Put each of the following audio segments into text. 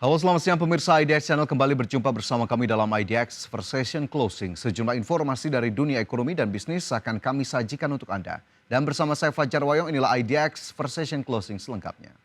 Halo, selamat siang pemirsa IDX Channel, kembali berjumpa bersama kami dalam IDX Session Closing. Sejumlah informasi dari dunia ekonomi dan bisnis akan kami sajikan untuk Anda. Dan bersama saya Fajar Wayong, inilah IDX Session Closing selengkapnya.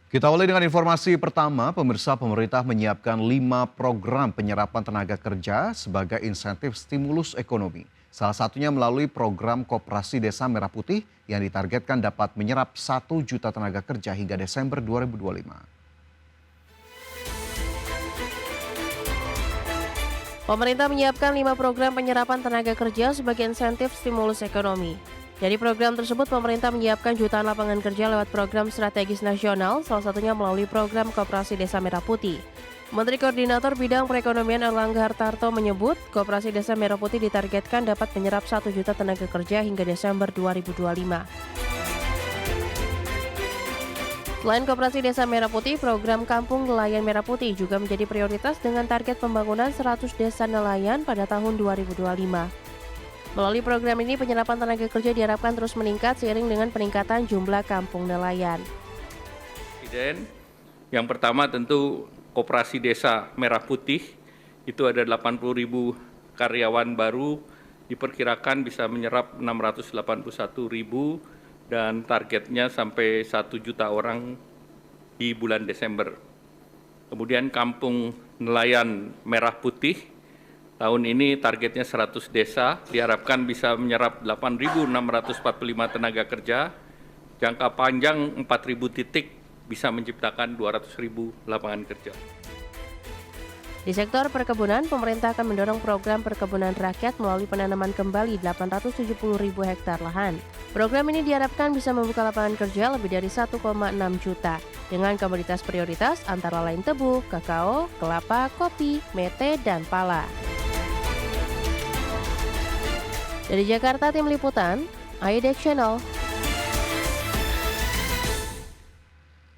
Kita awali dengan informasi pertama, pemerintah menyiapkan 5 program penyerapan tenaga kerja sebagai insentif stimulus ekonomi. Salah satunya melalui program Koperasi Desa Merah Putih yang ditargetkan dapat menyerap 1 juta tenaga kerja hingga Desember 2025. Pemerintah menyiapkan 5 program penyerapan tenaga kerja sebagai insentif stimulus ekonomi. Dari program tersebut, pemerintah menyiapkan jutaan lapangan kerja lewat program strategis nasional, salah satunya melalui program Koperasi Desa Merah Putih. Menteri Koordinator Bidang Perekonomian Erlangga Hartarto menyebut, Koperasi Desa Merah Putih ditargetkan dapat menyerap 1 juta tenaga kerja hingga Desember 2025. Selain Koperasi Desa Merah Putih, program Kampung Nelayan Merah Putih juga menjadi prioritas dengan target pembangunan 100 desa nelayan pada tahun 2025. Melalui program ini, penyerapan tenaga kerja diharapkan terus meningkat seiring dengan peningkatan jumlah kampung nelayan. Presiden, yang pertama tentu Koperasi Desa Merah Putih, itu ada 80.000 karyawan baru, diperkirakan bisa menyerap 681.000 dan targetnya sampai 1 juta orang di bulan Desember. Kemudian Kampung Nelayan Merah Putih, tahun ini targetnya 100 desa, diharapkan bisa menyerap 8.645 tenaga kerja, jangka panjang 4.000 titik bisa menciptakan 200.000 lapangan kerja. Di sektor perkebunan, pemerintah akan mendorong program perkebunan rakyat melalui penanaman kembali 870.000 hektar lahan. Program ini diharapkan bisa membuka lapangan kerja lebih dari 1,6 juta dengan komoditas prioritas antara lain tebu, kakao, kelapa, kopi, mete, dan pala. Dari Jakarta, Tim Liputan, IDX Channel.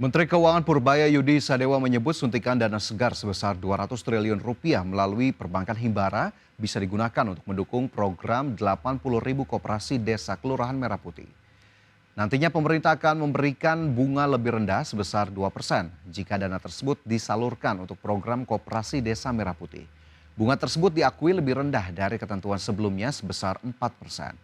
Menteri Keuangan Purbaya Yudi Sadewa menyebut suntikan dana segar sebesar 200 triliun rupiah melalui perbankan Himbara bisa digunakan untuk mendukung program 80.000 koperasi desa Kelurahan Merah Putih. Nantinya pemerintah akan memberikan bunga lebih rendah sebesar 2% jika dana tersebut disalurkan untuk program koperasi desa Merah Putih. Bunga tersebut diakui lebih rendah dari ketentuan sebelumnya sebesar 4%.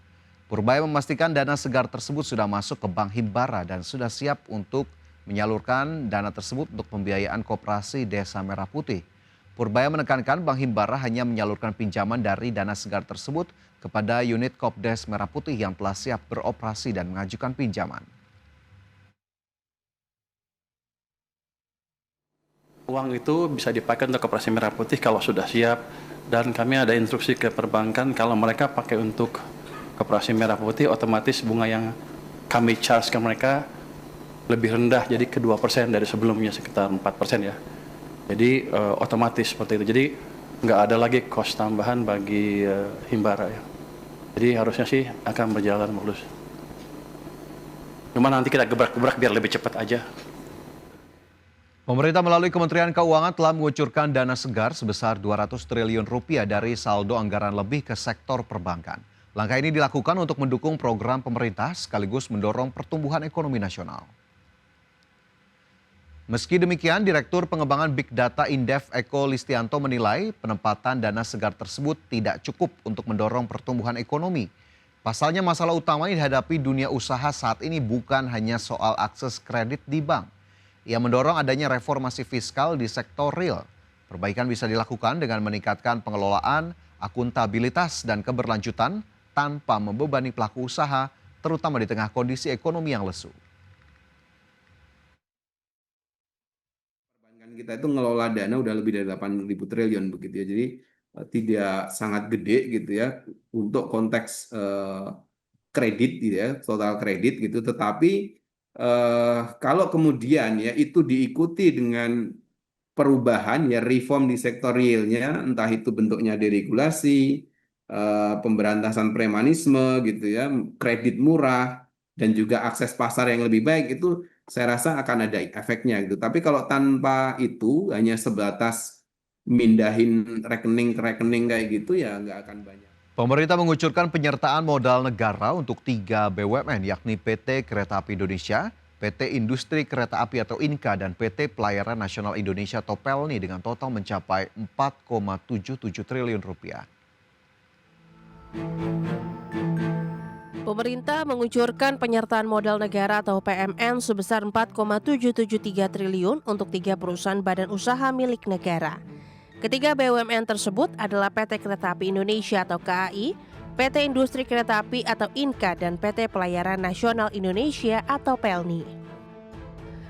Purbaya memastikan dana segar tersebut sudah masuk ke Bank Himbara dan sudah siap untuk menyalurkan dana tersebut untuk pembiayaan koperasi Desa Merah Putih. Purbaya menekankan Bank Himbara hanya menyalurkan pinjaman dari dana segar tersebut kepada unit Kopdes Merah Putih yang telah siap beroperasi dan mengajukan pinjaman. Uang itu bisa dipakai untuk Koperasi Merah Putih kalau sudah siap, dan kami ada instruksi ke perbankan kalau mereka pakai untuk Koperasi Merah Putih, otomatis bunga yang kami charge ke mereka lebih rendah, jadi ke 2% dari sebelumnya sekitar 4% ya. Jadi otomatis seperti itu. Jadi nggak ada lagi cost tambahan bagi Himbara ya. Jadi harusnya sih akan berjalan mulus. Cuma nanti kita gebrak-gebrak biar lebih cepat aja. Pemerintah melalui Kementerian Keuangan telah mengucurkan dana segar sebesar 200 triliun rupiah dari saldo anggaran lebih ke sektor perbankan. Langkah ini dilakukan untuk mendukung program pemerintah sekaligus mendorong pertumbuhan ekonomi nasional. Meski demikian, Direktur Pengembangan Big Data Indef Eko Listianto menilai penempatan dana segar tersebut tidak cukup untuk mendorong pertumbuhan ekonomi. Pasalnya masalah utama yang dihadapi dunia usaha saat ini bukan hanya soal akses kredit di bank. Ia mendorong adanya reformasi fiskal di sektor real. Perbaikan bisa dilakukan dengan meningkatkan pengelolaan, akuntabilitas, dan keberlanjutan tanpa membebani pelaku usaha, terutama di tengah kondisi ekonomi yang lesu. Kita itu ngelola dana udah lebih dari 8.000 triliun begitu ya. Jadi tidak sangat gede gitu ya untuk konteks kredit gitu ya, total kredit gitu. Tetapi kalau kemudian ya itu diikuti dengan perubahan ya reform di sektor realnya, entah itu bentuknya deregulasi, pemberantasan premanisme gitu ya, kredit murah, dan juga akses pasar yang lebih baik, itu saya rasa akan ada efeknya gitu. Tapi kalau tanpa itu hanya sebatas mindahin rekening ke rekening kayak gitu ya nggak akan banyak. Pemerintah mengucurkan penyertaan modal negara untuk 3 BUMN yakni PT Kereta Api Indonesia, PT Industri Kereta Api atau INKA, dan PT Pelayaran Nasional Indonesia atau PELNI dengan total mencapai 4,77 triliun rupiah. Pemerintah mengucurkan penyertaan modal negara atau PMN sebesar 4,773 triliun untuk 3 perusahaan badan usaha milik negara. Ketiga BUMN tersebut adalah PT Kereta Api Indonesia atau KAI, PT Industri Kereta Api atau INKA, dan PT Pelayaran Nasional Indonesia atau PELNI.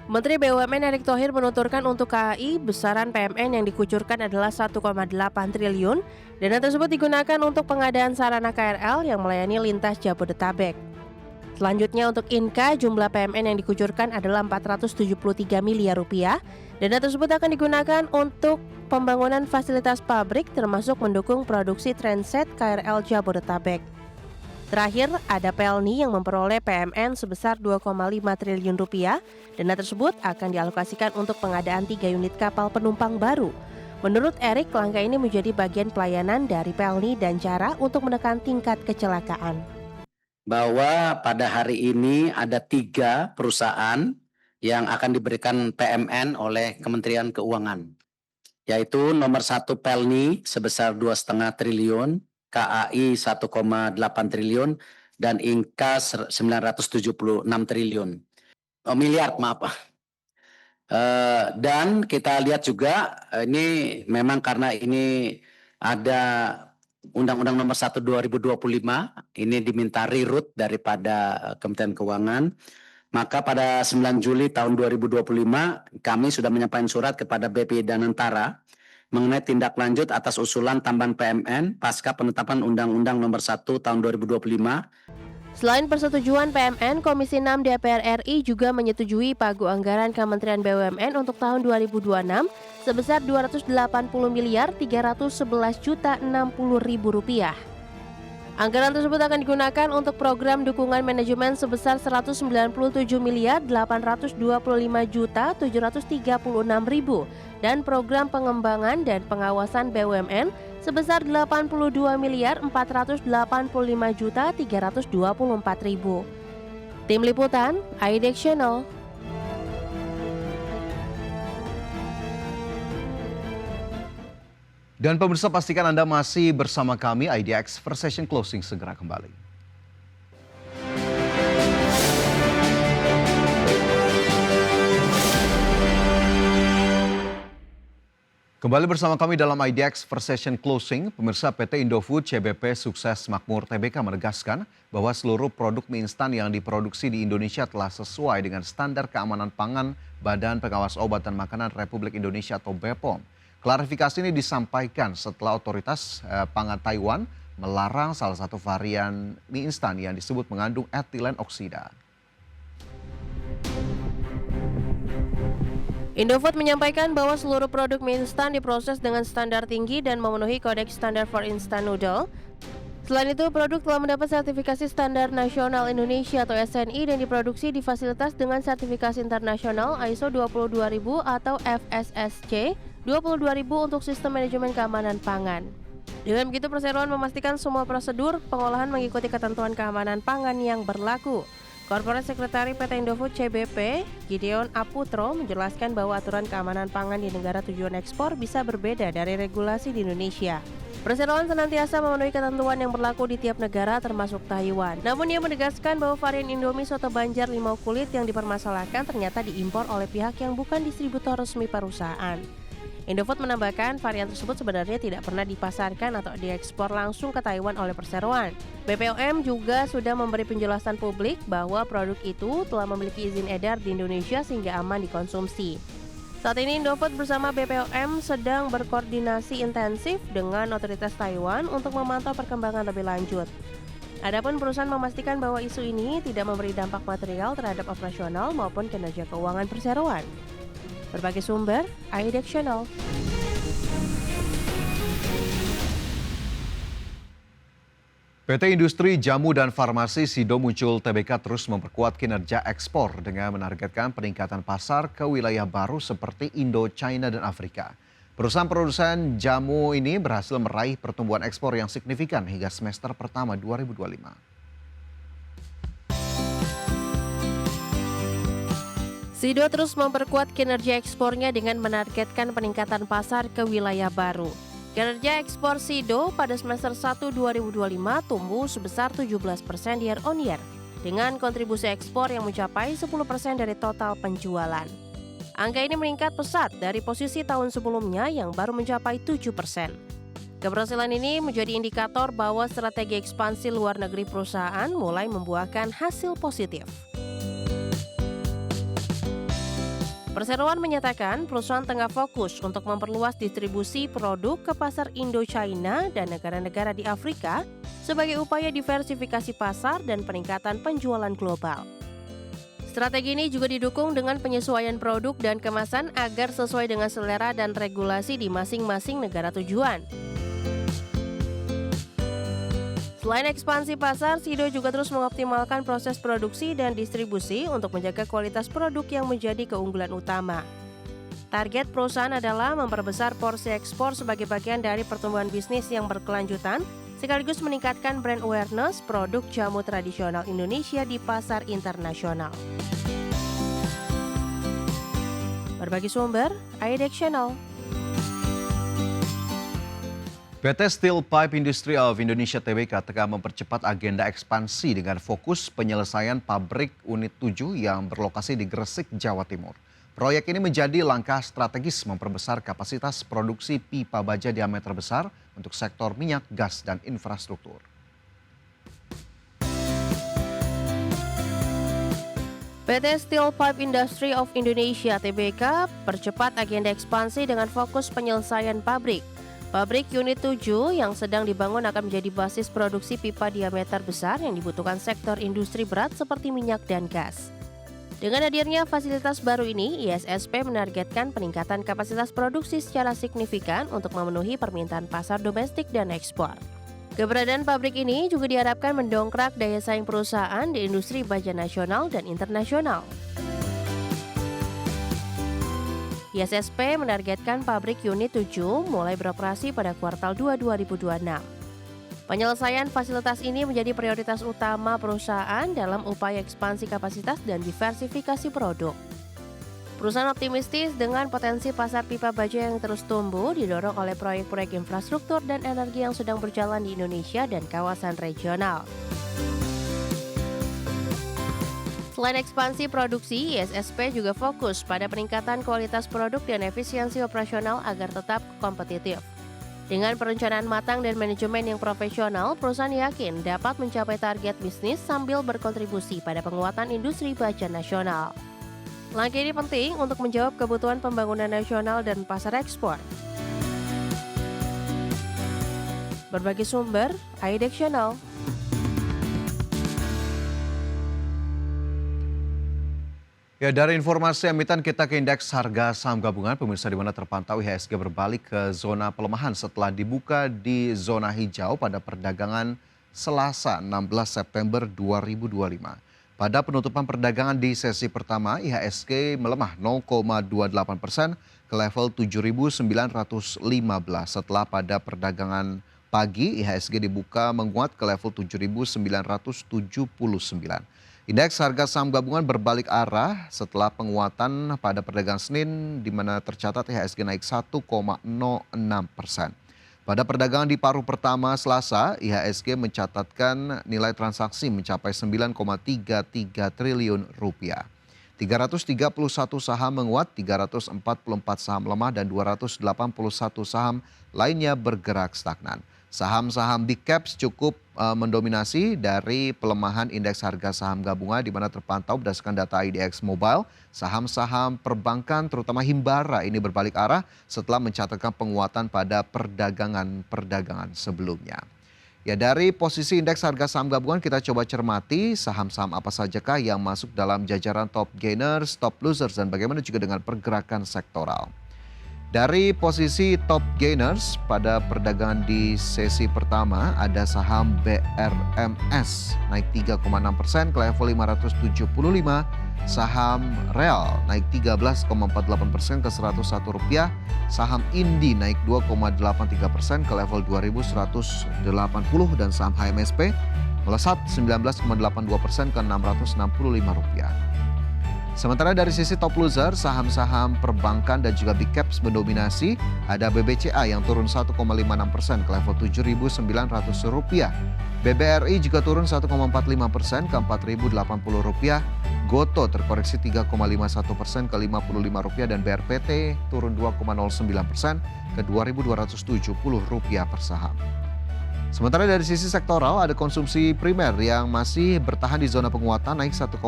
Menteri BUMN Erick Thohir menuturkan untuk KAI, besaran PMN yang dikucurkan adalah 1,8 triliun. Dana tersebut digunakan untuk pengadaan sarana KRL yang melayani lintas Jabodetabek. Selanjutnya untuk INKA, jumlah PMN yang dikucurkan adalah 473 miliar rupiah. Dana tersebut akan digunakan untuk pembangunan fasilitas pabrik termasuk mendukung produksi transit KRL Jabodetabek. Terakhir, ada PELNI yang memperoleh PMN sebesar 2,5 triliun rupiah. Dana tersebut akan dialokasikan untuk pengadaan 3 unit kapal penumpang baru. Menurut Erick, langkah ini menjadi bagian pelayanan dari PELNI dan cara untuk menekan tingkat kecelakaan. Bahwa pada hari ini ada 3 perusahaan yang akan diberikan PMN oleh Kementerian Keuangan, yaitu nomor 1 PELNI sebesar 2,5 triliun, KAI 1,8 triliun, dan INKA 976 triliun. Miliar, maaf. Dan kita lihat juga ini memang karena ini ada Undang-Undang nomor 1 2025 ini diminta reroute daripada Kementerian Keuangan. Maka pada 9 Juli tahun 2025 kami sudah menyampaikan surat kepada BPI Danantara mengenai tindak lanjut atas usulan tambahan PMN pasca penetapan Undang-Undang nomor 1 tahun 2025. Selain persetujuan PMN, Komisi 6 DPR RI juga menyetujui pagu anggaran Kementerian BUMN untuk tahun 2026 sebesar 280 miliar 311 juta 60 ribu rupiah. Anggaran tersebut akan digunakan untuk program dukungan manajemen sebesar 197 miliar 825 juta 736 ribu dan program pengembangan dan pengawasan BUMN sebesar 82 miliar 485 juta 324 ribu. Tim Liputan, IDX Channel. Dan pemirsa, pastikan Anda masih bersama kami, IDX First Session Closing segera kembali. Kembali bersama kami dalam IDX First Session Closing. Pemirsa, PT Indofood CBP Sukses Makmur Tbk menegaskan bahwa seluruh produk mie instan yang diproduksi di Indonesia telah sesuai dengan standar keamanan pangan Badan Pengawas Obat dan Makanan Republik Indonesia atau BPOM. Klarifikasi ini disampaikan setelah otoritas pangan Taiwan melarang salah satu varian mie instan yang disebut mengandung etilen oksida. Indofood menyampaikan bahwa seluruh produk mie instan diproses dengan standar tinggi dan memenuhi kodeks standar for instant noodle. Selain itu, produk telah mendapat sertifikasi standar nasional Indonesia atau SNI dan diproduksi di fasilitas dengan sertifikasi internasional ISO 22000 atau FSSC 22000 untuk sistem manajemen keamanan pangan. Dengan begitu, perseroan memastikan semua prosedur pengolahan mengikuti ketentuan keamanan pangan yang berlaku. Korporat Sekretari PT Indofood CBP, Gideon Aputro, menjelaskan bahwa aturan keamanan pangan di negara tujuan ekspor bisa berbeda dari regulasi di Indonesia. Perseroan senantiasa memenuhi ketentuan yang berlaku di tiap negara termasuk Taiwan. Namun ia menegaskan bahwa varian Indomie soto Banjar limau kulit yang dipermasalahkan ternyata diimpor oleh pihak yang bukan distributor resmi perusahaan. Indofood menambahkan varian tersebut sebenarnya tidak pernah dipasarkan atau diekspor langsung ke Taiwan oleh perseroan. BPOM juga sudah memberi penjelasan publik bahwa produk itu telah memiliki izin edar di Indonesia sehingga aman dikonsumsi. Saat ini Indofood bersama BPOM sedang berkoordinasi intensif dengan otoritas Taiwan untuk memantau perkembangan lebih lanjut. Adapun perusahaan memastikan bahwa isu ini tidak memberi dampak material terhadap operasional maupun kinerja keuangan perseroan. Berbagai sumber, IDX Channel. PT Industri Jamu dan Farmasi Sido Muncul Tbk terus memperkuat kinerja ekspor dengan menargetkan peningkatan pasar ke wilayah baru seperti Indo, China, dan Afrika. Perusahaan produsen jamu ini berhasil meraih pertumbuhan ekspor yang signifikan hingga semester pertama 2025. Sido terus memperkuat kinerja ekspornya dengan menargetkan peningkatan pasar ke wilayah baru. Kinerja ekspor Sido pada semester 1 2025 tumbuh sebesar 17% year on year, dengan kontribusi ekspor yang mencapai 10% dari total penjualan. Angka ini meningkat pesat dari posisi tahun sebelumnya yang baru mencapai 7%. Keberhasilan ini menjadi indikator bahwa strategi ekspansi luar negeri perusahaan mulai membuahkan hasil positif. Perseroan menyatakan perusahaan tengah fokus untuk memperluas distribusi produk ke pasar Indo-China dan negara-negara di Afrika sebagai upaya diversifikasi pasar dan peningkatan penjualan global. Strategi ini juga didukung dengan penyesuaian produk dan kemasan agar sesuai dengan selera dan regulasi di masing-masing negara tujuan. Selain ekspansi pasar, Sido juga terus mengoptimalkan proses produksi dan distribusi untuk menjaga kualitas produk yang menjadi keunggulan utama. Target perusahaan adalah memperbesar porsi ekspor sebagai bagian dari pertumbuhan bisnis yang berkelanjutan, sekaligus meningkatkan brand awareness produk jamu tradisional Indonesia di pasar internasional. Berbagi sumber, IDEX Channel. PT Steel Pipe Industry of Indonesia Tbk tengah mempercepat agenda ekspansi dengan fokus penyelesaian pabrik unit 7 yang berlokasi di Gresik, Jawa Timur. Proyek ini menjadi langkah strategis memperbesar kapasitas produksi pipa baja diameter besar untuk sektor minyak, gas, dan infrastruktur. PT Steel Pipe Industry of Indonesia Tbk percepat agenda ekspansi dengan fokus penyelesaian pabrik. Pabrik unit 7 yang sedang dibangun akan menjadi basis produksi pipa diameter besar yang dibutuhkan sektor industri berat seperti minyak dan gas. Dengan hadirnya fasilitas baru ini, ISSP menargetkan peningkatan kapasitas produksi secara signifikan untuk memenuhi permintaan pasar domestik dan ekspor. Keberadaan pabrik ini juga diharapkan mendongkrak daya saing perusahaan di industri baja nasional dan internasional. ISSP menargetkan pabrik unit 7 mulai beroperasi pada kuartal 2 2026. Penyelesaian fasilitas ini menjadi prioritas utama perusahaan dalam upaya ekspansi kapasitas dan diversifikasi produk. Perusahaan optimistis dengan potensi pasar pipa baja yang terus tumbuh didorong oleh proyek-proyek infrastruktur dan energi yang sedang berjalan di Indonesia dan kawasan regional. Selain ekspansi produksi, ISSP juga fokus pada peningkatan kualitas produk dan efisiensi operasional agar tetap kompetitif. Dengan perencanaan matang dan manajemen yang profesional, perusahaan yakin dapat mencapai target bisnis sambil berkontribusi pada penguatan industri baja nasional. Langkah ini penting untuk menjawab kebutuhan pembangunan nasional dan pasar ekspor. Berbagi sumber, IDEX Channel. Ya, dari informasi emiten kita ke indeks harga saham gabungan, pemirsa, di mana terpantau IHSG berbalik ke zona pelemahan setelah dibuka di zona hijau pada perdagangan Selasa 16 September 2025. Pada penutupan perdagangan di sesi pertama, IHSG melemah 0,28% ke level 7.915 setelah pada perdagangan pagi IHSG dibuka menguat ke level 7.979. Indeks harga saham gabungan berbalik arah setelah penguatan pada perdagangan Senin di mana tercatat IHSG naik 1,06%. Pada perdagangan di paruh pertama Selasa, IHSG mencatatkan nilai transaksi mencapai 9,33 triliun rupiah. 331 saham menguat, 344 saham lemah, dan 281 saham lainnya bergerak stagnan. Saham-saham big caps cukup mendominasi dari pelemahan indeks harga saham gabungan di mana terpantau berdasarkan data IDX Mobile, saham-saham perbankan terutama Himbara ini berbalik arah setelah mencatatkan penguatan pada perdagangan sebelumnya. Ya, dari posisi indeks harga saham gabungan kita coba cermati saham-saham apa sajakah yang masuk dalam jajaran top gainers, top losers, dan bagaimana juga dengan pergerakan sektoral. Dari posisi top gainers pada perdagangan di sesi pertama ada saham BRMS naik 3,6% ke level 575, saham Real naik 13,48% ke Rp101, saham Indi naik 2,83% ke level 2180 dan saham HMSP melesat 19,82% ke Rp665. Sementara dari sisi top loser, saham-saham perbankan dan juga big caps mendominasi. Ada BBCA yang turun 1,56% ke level Rp7.900. BBRI juga turun 1,45% ke Rp4.080. Goto terkoreksi 3,51% ke Rp55 dan BRPT turun 2,09% ke Rp2.270 per saham. Sementara dari sisi sektoral ada konsumsi primer yang masih bertahan di zona penguatan naik 1,62%,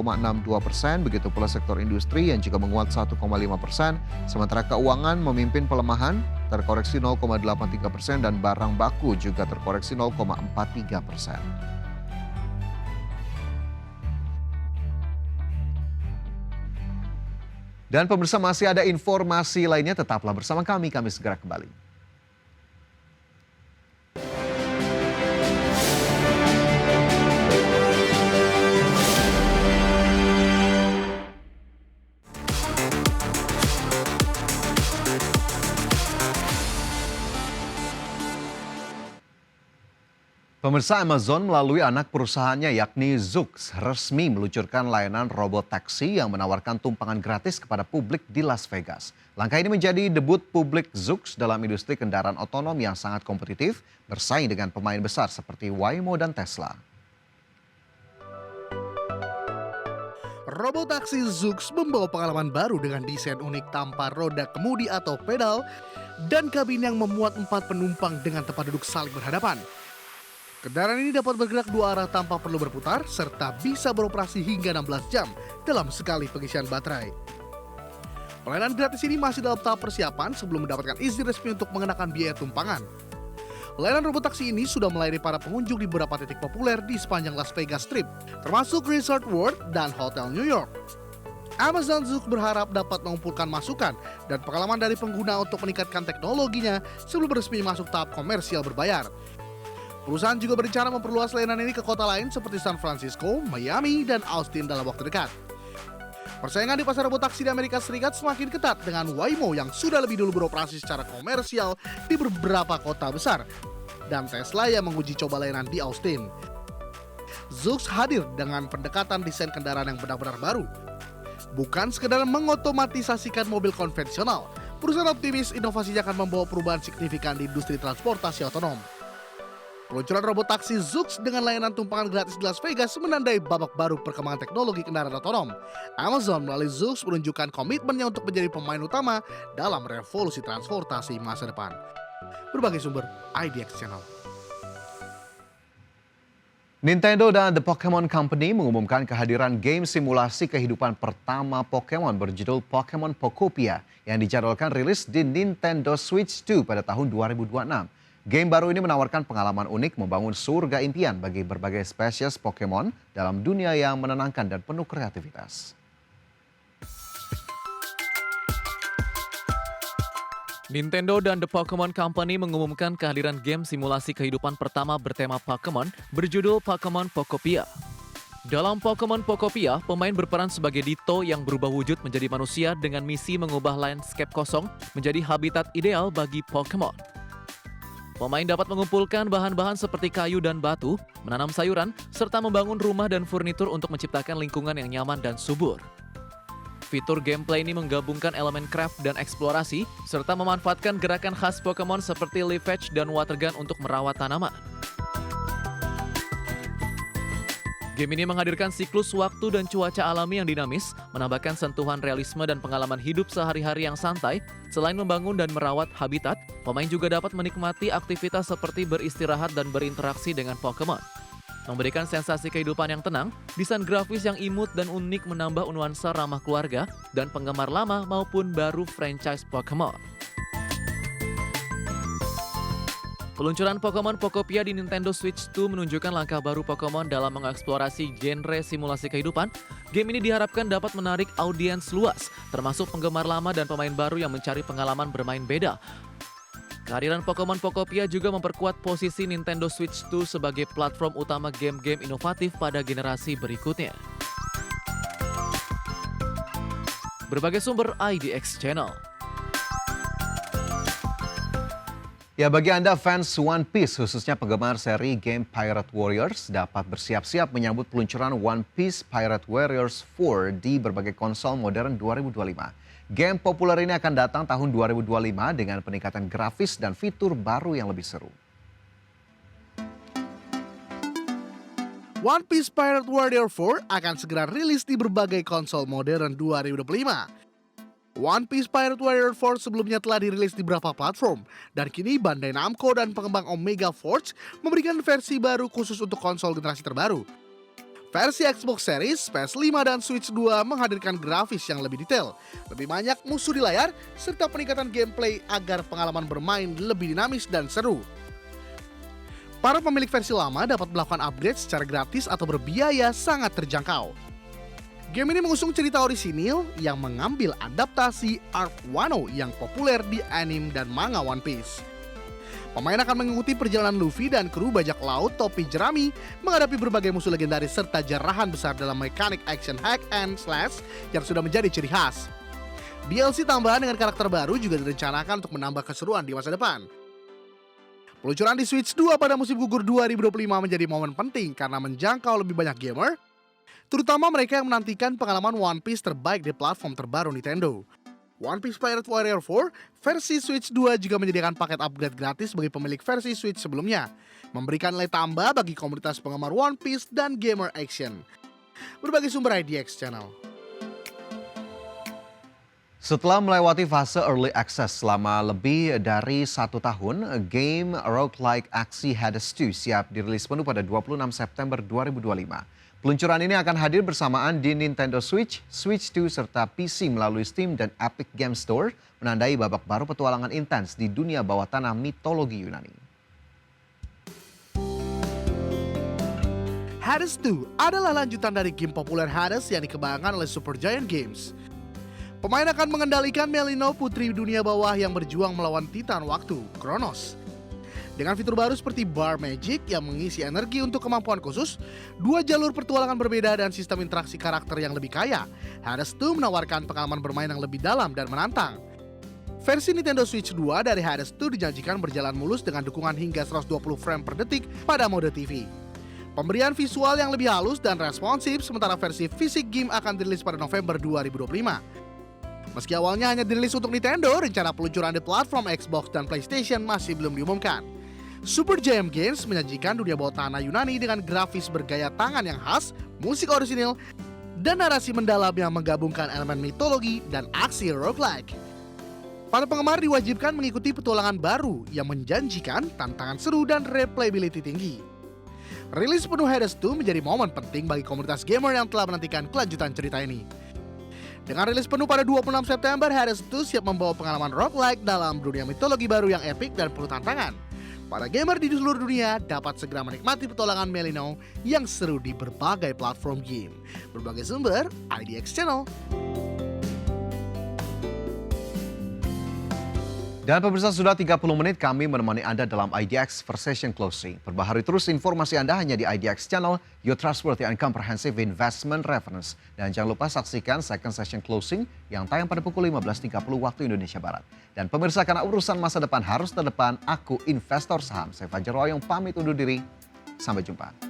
begitu pula sektor industri yang juga menguat 1,5%, sementara keuangan memimpin pelemahan terkoreksi 0,83% dan barang baku juga terkoreksi 0,43%. Dan pemirsa masih ada informasi lainnya, tetaplah bersama kami segera kembali. Pemirsa, Amazon melalui anak perusahaannya yakni Zoox resmi meluncurkan layanan robot taksi yang menawarkan tumpangan gratis kepada publik di Las Vegas. Langkah ini menjadi debut publik Zoox dalam industri kendaraan otonom yang sangat kompetitif, bersaing dengan pemain besar seperti Waymo dan Tesla. Robot taksi Zoox membawa pengalaman baru dengan desain unik tanpa roda kemudi atau pedal dan kabin yang memuat 4 penumpang dengan tempat duduk saling berhadapan. Kendaraan ini dapat bergerak dua arah tanpa perlu berputar, serta bisa beroperasi hingga 16 jam dalam sekali pengisian baterai. Pelayanan gratis ini masih dalam tahap persiapan sebelum mendapatkan izin resmi untuk mengenakan biaya tumpangan. Layanan robot taksi ini sudah melayani para pengunjung di beberapa titik populer di sepanjang Las Vegas Strip, termasuk Resort World dan Hotel New York. Amazon Zoox berharap dapat mengumpulkan masukan dan pengalaman dari pengguna untuk meningkatkan teknologinya sebelum resmi masuk tahap komersial berbayar. Perusahaan juga berencana memperluas layanan ini ke kota lain seperti San Francisco, Miami, dan Austin dalam waktu dekat. Persaingan di pasar robot taksi di Amerika Serikat semakin ketat dengan Waymo yang sudah lebih dulu beroperasi secara komersial di beberapa kota besar, dan Tesla yang menguji coba layanan di Austin. Zoox hadir dengan pendekatan desain kendaraan yang benar-benar baru. Bukan sekedar mengotomatisasikan mobil konvensional, perusahaan optimis inovasinya akan membawa perubahan signifikan di industri transportasi otonom. Peluncuran robot taksi Zoox dengan layanan tumpangan gratis di Las Vegas menandai babak baru perkembangan teknologi kendaraan otonom. Amazon melalui Zoox menunjukkan komitmennya untuk menjadi pemain utama dalam revolusi transportasi masa depan. Berbagai sumber, IDX Channel. Nintendo dan The Pokemon Company mengumumkan kehadiran game simulasi kehidupan pertama Pokemon berjudul Pokemon Pokopia yang dijadwalkan rilis di Nintendo Switch 2 pada tahun 2026. Game baru ini menawarkan pengalaman unik membangun surga impian bagi berbagai spesies Pokemon dalam dunia yang menenangkan dan penuh kreativitas. Nintendo dan The Pokemon Company mengumumkan kehadiran game simulasi kehidupan pertama bertema Pokemon berjudul Pokemon Pokopia. Dalam Pokemon Pokopia, pemain berperan sebagai Ditto yang berubah wujud menjadi manusia dengan misi mengubah landscape kosong menjadi habitat ideal bagi Pokemon. Pemain dapat mengumpulkan bahan-bahan seperti kayu dan batu, menanam sayuran, serta membangun rumah dan furnitur untuk menciptakan lingkungan yang nyaman dan subur. Fitur gameplay ini menggabungkan elemen craft dan eksplorasi, serta memanfaatkan gerakan khas Pokemon seperti leaf fetch dan water gun untuk merawat tanaman. Game ini menghadirkan siklus waktu dan cuaca alami yang dinamis, menambahkan sentuhan realisme dan pengalaman hidup sehari-hari yang santai. Selain membangun dan merawat habitat, pemain juga dapat menikmati aktivitas seperti beristirahat dan berinteraksi dengan Pokemon. Memberikan sensasi kehidupan yang tenang, desain grafis yang imut dan unik menambah nuansa ramah keluarga dan penggemar lama maupun baru franchise Pokemon. Peluncuran Pokemon Pokopia di Nintendo Switch 2 menunjukkan langkah baru Pokemon dalam mengeksplorasi genre simulasi kehidupan. Game ini diharapkan dapat menarik audiens luas, termasuk penggemar lama dan pemain baru yang mencari pengalaman bermain beda. Kehadiran Pokemon Pokopia juga memperkuat posisi Nintendo Switch 2 sebagai platform utama game-game inovatif pada generasi berikutnya. Berbagai sumber IDX Channel. Ya, bagi Anda fans One Piece, khususnya penggemar seri game Pirate Warriors, dapat bersiap-siap menyambut peluncuran One Piece Pirate Warriors 4 di berbagai konsol modern 2025. Game populer ini akan datang tahun 2025 dengan peningkatan grafis dan fitur baru yang lebih seru. One Piece Pirate Warrior 4 akan segera rilis di berbagai konsol modern 2025. One Piece Pirate Warrior 4 sebelumnya telah dirilis di beberapa platform, dan kini Bandai Namco dan pengembang Omega Forge memberikan versi baru khusus untuk konsol generasi terbaru. Versi Xbox Series, PS5, dan Switch 2 menghadirkan grafis yang lebih detail, lebih banyak musuh di layar, serta peningkatan gameplay agar pengalaman bermain lebih dinamis dan seru. Para pemilik versi lama dapat melakukan upgrade secara gratis atau berbiaya sangat terjangkau. Game ini mengusung cerita orisinil yang mengambil adaptasi Arc Wano yang populer di anime dan manga One Piece. Pemain akan mengikuti perjalanan Luffy dan kru bajak laut topi jerami menghadapi berbagai musuh legendaris serta jarahan besar dalam mekanik action hack and slash yang sudah menjadi ciri khas. DLC tambahan dengan karakter baru juga direncanakan untuk menambah keseruan di masa depan. Peluncuran di Switch 2 pada musim gugur 2025 menjadi momen penting karena menjangkau lebih banyak gamer, terutama mereka yang menantikan pengalaman One Piece terbaik di platform terbaru Nintendo. One Piece Pirate Warrior 4 versi Switch 2 juga menyediakan paket upgrade gratis bagi pemilik versi Switch sebelumnya, memberikan nilai tambah bagi komunitas penggemar One Piece dan gamer action. Berbagai sumber IDX Channel. Setelah melewati fase early access selama lebih dari 1 tahun, game roguelike aksi Hades 2 siap dirilis penuh pada 26 September 2025. Peluncuran ini akan hadir bersamaan di Nintendo Switch, Switch 2, serta PC melalui Steam dan Epic Game Store, menandai babak baru petualangan intens di dunia bawah tanah mitologi Yunani. Hades 2 adalah lanjutan dari game populer Hades yang dikembangkan oleh Supergiant Games. Pemain akan mengendalikan Melino, putri dunia bawah yang berjuang melawan Titan waktu, Kronos. Dengan fitur baru seperti Bar Magic yang mengisi energi untuk kemampuan khusus, 2 jalur petualangan berbeda dan sistem interaksi karakter yang lebih kaya, Hades 2 menawarkan pengalaman bermain yang lebih dalam dan menantang. Versi Nintendo Switch 2 dari Hades 2 dijanjikan berjalan mulus dengan dukungan hingga 120 frame per detik pada mode TV. Pemberian visual yang lebih halus dan responsif, sementara versi fisik game akan dirilis pada November 2025. Meski awalnya hanya dirilis untuk Nintendo, rencana peluncuran di platform Xbox dan PlayStation masih belum diumumkan. Supergiant Games menyajikan dunia bawah tanah Yunani dengan grafis bergaya tangan yang khas, musik orisinil, dan narasi mendalam yang menggabungkan elemen mitologi dan aksi roguelike. Para penggemar diwajibkan mengikuti petualangan baru yang menjanjikan tantangan seru dan replayability tinggi. Rilis penuh Hades 2 menjadi momen penting bagi komunitas gamer yang telah menantikan kelanjutan cerita ini. Dengan rilis penuh pada 26 September, Hades 2 siap membawa pengalaman roguelike dalam dunia mitologi baru yang epik dan penuh tantangan. Para gamer di seluruh dunia dapat segera menikmati petualangan Melino yang seru di berbagai platform game. Berbagai sumber, IDX Channel. Dan pemirsa, sudah 30 menit kami menemani Anda dalam IDX First Session Closing. Perbaharui terus informasi Anda hanya di IDX Channel, your trustworthy and comprehensive investment reference. Dan jangan lupa saksikan Second Session Closing yang tayang pada pukul 15.30 waktu Indonesia Barat. Dan pemirsa, karena urusan masa depan harus terdepan, aku investor saham. Saya Fajar Royong pamit undur diri. Sampai jumpa.